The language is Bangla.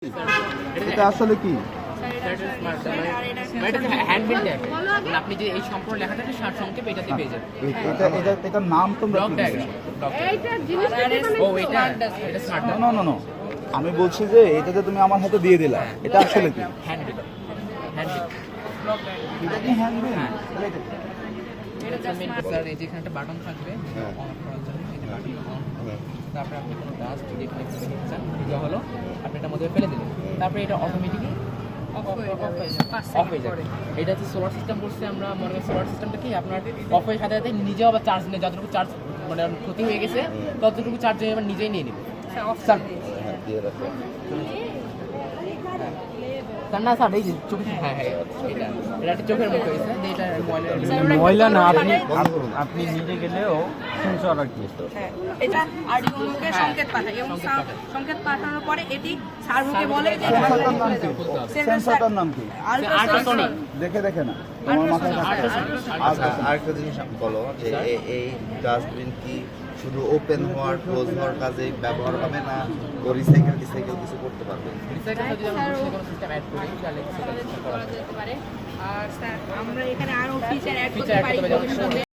এটা আসলে কি? আপনি যে এই সম্পূর্ণ লেখাটা সারসংক্ষেপ এটাতে পেয়ে যাবেন। এটার নাম তোমরা কি দিয়েছো? এটা স্মার্ট না না না, আমি বলছি যে এটা যে তুমি আমার হাতে দিয়ে দিলা, এটা আসলে কি? হ্যান্ডবিল। এটা কি হ্যান্ডবিল? স্যার এই যে এখানে একটা বাটন থাকবে অন করার জন্য, এই যে বাটন অন। তারপরে আপনি কোনো কাজ যদি এখানে চান এটা হলো আপনি এটার মধ্যে ফেলে দিলেন, তারপরে এটা অটোমেটিকলি অফ হয়ে যাবে। এটা হচ্ছে সোলার সিস্টেম বলছে, আমরা মনে করি সোলার সিস্টেমটা কি আপনার অফ হয়ে সাথে সাথে নিজেও আবার চার্জ নেই, যতটুকু চার্জ মানে ক্ষতি হয়ে গেছে ততটুকু চার্জ হয়ে আবার নিজেই নিয়ে নেবে। না স্যার এই যে চোখে, হ্যাঁ হ্যাঁ এটা একটা চোখের মতো হয়েছে যে এটা ময়লা না, আপনি নিজে গেলেও সেন্সর আর কি এটা আরডিওকে সংকেত পাঠায় এবং সংকেত পাঠানোর পরে এটি সার্ভোকে বলে যে সেন্সরটার নাম কি? আল্ট্রাসনিক। দেখে না তোমার মাথায় থাকে। আরেকটা জিনিস বলো যে এই ডাস্টবিন কি শুধু ওপেন হওয়ার ক্লোজ হওয়ার কাজে ব্যবহার হবে না ও রিসাইকেল কিছু করতে পারবে? রিসাইকেল যদি আমরা কোনো সিস্টেম অ্যাড করি তাহলে করা যেতে পারে। আর স্যার আমরা এখানে আরো ফিচার অ্যাড করতে ফিচার পারি।